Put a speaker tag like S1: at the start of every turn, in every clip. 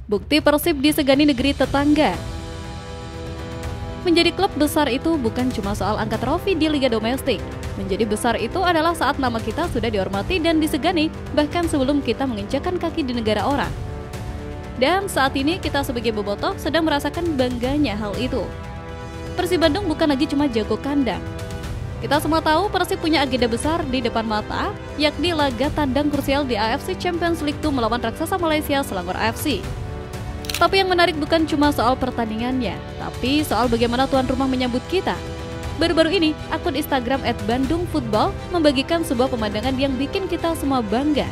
S1: Bukti Persib disegani negeri tetangga. Menjadi klub besar itu bukan cuma soal angkat trofi di liga domestik. Menjadi besar itu adalah saat nama kita sudah dihormati dan disegani, bahkan sebelum kita menginjakan kaki di negara orang. Dan saat ini kita sebagai bobotoh sedang merasakan bangganya hal itu. Persib Bandung bukan lagi cuma jago kandang. Kita semua tahu Persib punya agenda besar di depan mata, yakni laga tandang krusial di AFC Champions League 2 melawan raksasa Malaysia Selangor FC. Tapi yang menarik bukan cuma soal pertandingannya, tapi soal bagaimana tuan rumah menyambut kita. Baru-baru ini, akun Instagram @bandungfootball membagikan sebuah pemandangan yang bikin kita semua bangga.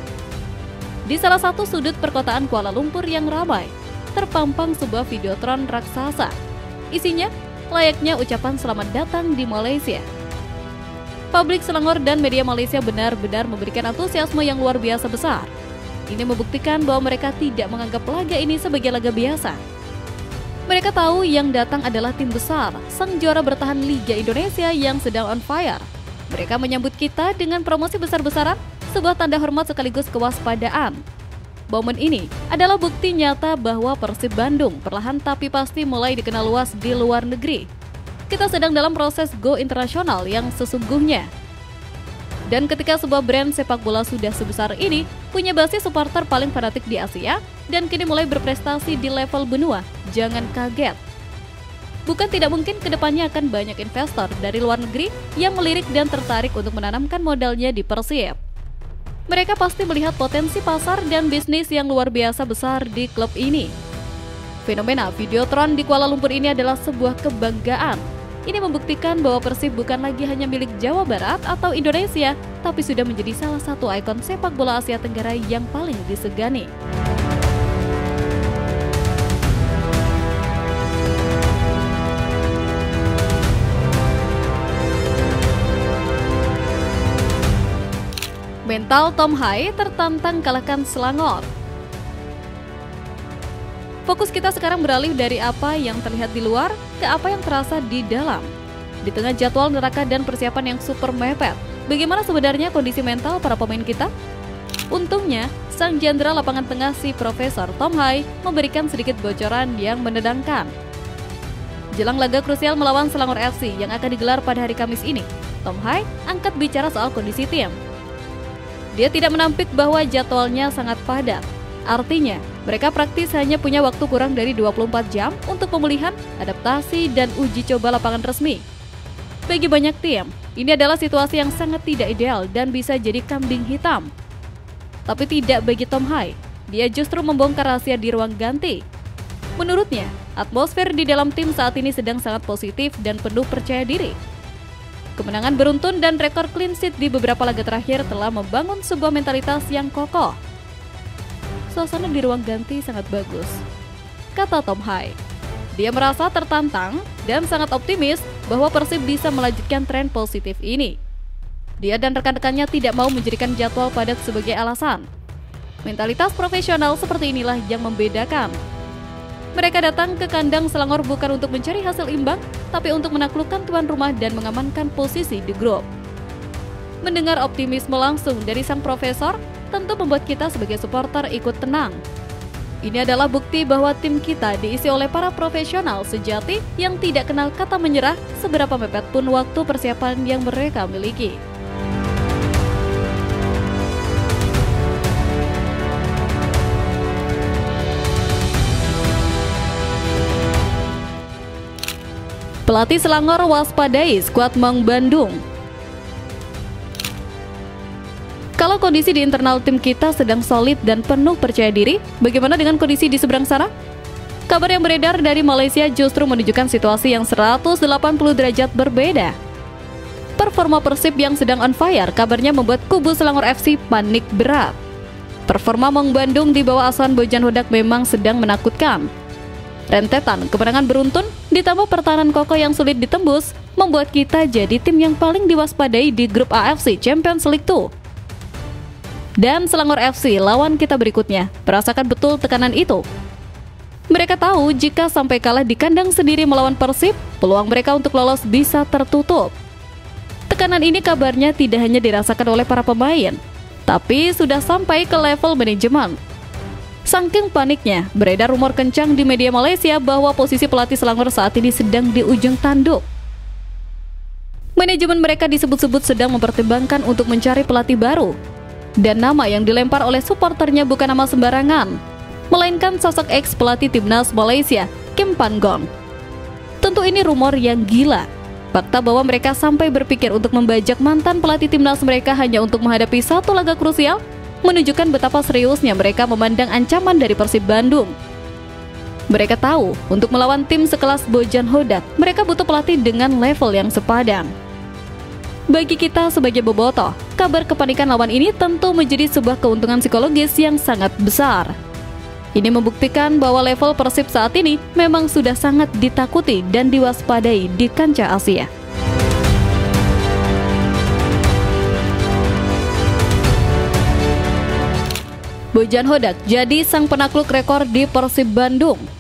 S1: Di salah satu sudut perkotaan Kuala Lumpur yang ramai, terpampang sebuah videotron raksasa. Isinya, layaknya ucapan selamat datang di Malaysia. Publik Selangor dan media Malaysia benar-benar memberikan antusiasme yang luar biasa besar. Ini membuktikan bahwa mereka tidak menganggap laga ini sebagai laga biasa. Mereka tahu yang datang adalah tim besar, sang juara bertahan Liga Indonesia yang sedang on fire. Mereka menyambut kita dengan promosi besar-besaran, sebuah tanda hormat sekaligus kewaspadaan. Momen ini adalah bukti nyata bahwa Persib Bandung perlahan tapi pasti mulai dikenal luas di luar negeri. Kita sedang dalam proses go internasional yang sesungguhnya. Dan ketika sebuah brand sepak bola sudah sebesar ini, punya basis supporter paling fanatik di Asia, dan kini mulai berprestasi di level benua, jangan kaget. Bukan tidak mungkin kedepannya akan banyak investor dari luar negeri yang melirik dan tertarik untuk menanamkan modalnya di Persib. Mereka pasti melihat potensi pasar dan bisnis yang luar biasa besar di klub ini. Fenomena Videotron di Kuala Lumpur ini adalah sebuah kebanggaan. Ini membuktikan bahwa Persib bukan lagi hanya milik Jawa Barat atau Indonesia, tapi sudah menjadi salah satu ikon sepak bola Asia Tenggara yang paling disegani. Mental Tom Hai tertantang kalahkan Selangor. Fokus kita sekarang beralih dari apa yang terlihat di luar ke apa yang terasa di dalam. Di tengah jadwal neraka dan persiapan yang super mepet, bagaimana sebenarnya kondisi mental para pemain kita? Untungnya, sang jenderal lapangan tengah si Profesor Tom Hai memberikan sedikit bocoran yang menenangkan. Jelang laga krusial melawan Selangor FC yang akan digelar pada hari Kamis ini, Tom Hai angkat bicara soal kondisi tim. Dia tidak menampik bahwa jadwalnya sangat padat. Artinya, mereka praktis hanya punya waktu kurang dari 24 jam untuk pemulihan, adaptasi, dan uji coba lapangan resmi. Bagi banyak tim, ini adalah situasi yang sangat tidak ideal dan bisa jadi kambing hitam. Tapi tidak bagi Tom Hai, dia justru membongkar rahasia di ruang ganti. Menurutnya, atmosfer di dalam tim saat ini sedang sangat positif dan penuh percaya diri. Kemenangan beruntun dan rekor clean sheet di beberapa laga terakhir telah membangun sebuah mentalitas yang kokoh. Suasana di ruang ganti sangat bagus, kata Tom Hai. Dia merasa tertantang dan sangat optimis bahwa Persib bisa melanjutkan tren positif ini. Dia dan rekan-rekannya tidak mau menjadikan jadwal padat sebagai alasan. Mentalitas profesional seperti inilah yang membedakan. Mereka datang ke kandang Selangor bukan untuk mencari hasil imbang, tapi untuk menaklukkan tuan rumah dan mengamankan posisi di grup. Mendengar optimisme langsung dari sang profesor tentu membuat kita sebagai supporter ikut tenang. Ini adalah bukti bahwa tim kita diisi oleh para profesional sejati yang tidak kenal kata menyerah seberapa mepet pun waktu persiapan yang mereka miliki. Pelatih Selangor waspadai skuad Maung Bandung. Kalau kondisi di internal tim kita sedang solid dan penuh percaya diri, bagaimana dengan kondisi di seberang sana? Kabar yang beredar dari Malaysia justru menunjukkan situasi yang 180 derajat berbeda. Performa Persib yang sedang on fire kabarnya membuat kubu Selangor FC panik berat. Performa Maung Bandung di bawah asuhan Bojan Hodak memang sedang menakutkan. Rentetan kemenangan beruntun ditambah pertahanan kokoh yang sulit ditembus membuat kita jadi tim yang paling diwaspadai di grup AFC Champions League 2. Dan Selangor FC lawan kita berikutnya merasakan betul tekanan itu. Mereka tahu jika sampai kalah di kandang sendiri melawan Persib, peluang mereka untuk lolos bisa tertutup. Tekanan ini kabarnya tidak hanya dirasakan oleh para pemain, tapi sudah sampai ke level manajemen. Saking paniknya, beredar rumor kencang di media Malaysia bahwa posisi pelatih Selangor saat ini sedang di ujung tanduk. Manajemen mereka disebut-sebut sedang mempertimbangkan untuk mencari pelatih baru. Dan nama yang dilempar oleh supporternya bukan nama sembarangan, melainkan sosok ex-pelatih timnas Malaysia, Kim Pan Gong. Tentu ini rumor yang gila. Fakta bahwa mereka sampai berpikir untuk membajak mantan pelatih timnas mereka hanya untuk menghadapi satu laga krusial menunjukkan betapa seriusnya mereka memandang ancaman dari Persib Bandung. Mereka tahu, untuk melawan tim sekelas Bojan Hodak, mereka butuh pelatih dengan level yang sepadan. Bagi kita sebagai bobotoh, kabar kepanikan lawan ini tentu menjadi sebuah keuntungan psikologis yang sangat besar. Ini membuktikan bahwa level Persib saat ini memang sudah sangat ditakuti dan diwaspadai di kancah Asia. Bojan Hodak jadi sang penakluk rekor di Persib Bandung.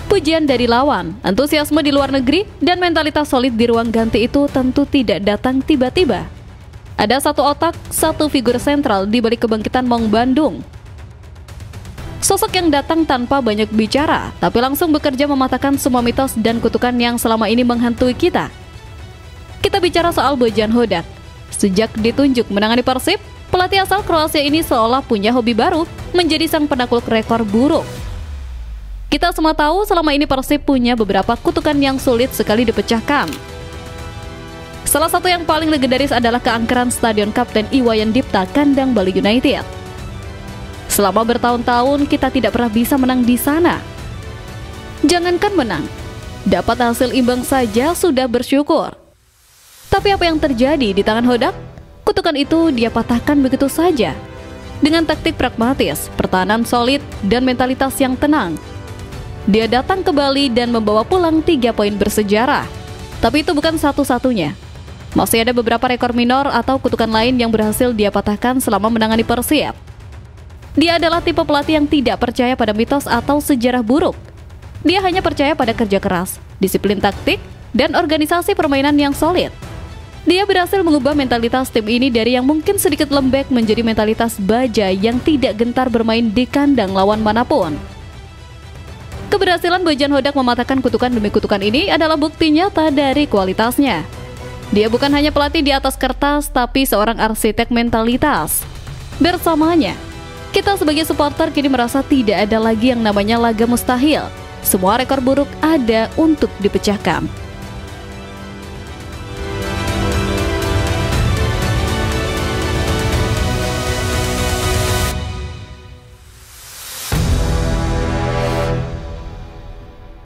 S1: Pujian dari lawan, antusiasme di luar negeri, dan mentalitas solid di ruang ganti itu tentu tidak datang tiba-tiba. Ada satu otak, satu figur sentral di balik kebangkitan Maung Bandung. Sosok yang datang tanpa banyak bicara, tapi langsung bekerja mematahkan semua mitos dan kutukan yang selama ini menghantui kita. Kita bicara soal Bojan Hodak. Sejak ditunjuk menangani Persib, pelatih asal Kroasia ini seolah punya hobi baru, menjadi sang penakluk rekor buruk. Kita semua tahu selama ini Persib punya beberapa kutukan yang sulit sekali dipecahkan. Salah satu yang paling legendaris adalah keangkeran Stadion Kapten Iwayan Dipta kandang Bali United. Selama bertahun-tahun kita tidak pernah bisa menang di sana. Jangankan menang, dapat hasil imbang saja sudah bersyukur. Tapi apa yang terjadi di tangan Hodak? Kutukan itu dia patahkan begitu saja. Dengan taktik pragmatis, pertahanan solid, dan mentalitas yang tenang, dia datang ke Bali dan membawa pulang 3 poin bersejarah. Tapi itu bukan satu-satunya. Masih ada beberapa rekor minor atau kutukan lain yang berhasil dia patahkan selama menangani Persib. Dia adalah tipe pelatih yang tidak percaya pada mitos atau sejarah buruk. Dia hanya percaya pada kerja keras, disiplin taktik, dan organisasi permainan yang solid. Dia berhasil mengubah mentalitas tim ini dari yang mungkin sedikit lembek menjadi mentalitas baja yang tidak gentar bermain di kandang lawan manapun. Keberhasilan Bojan Hodak mematahkan kutukan demi kutukan ini adalah bukti nyata dari kualitasnya. Dia bukan hanya pelatih di atas kertas, tapi seorang arsitek mentalitas. Bersamanya, kita sebagai supporter kini merasa tidak ada lagi yang namanya laga mustahil. Semua rekor buruk ada untuk dipecahkan.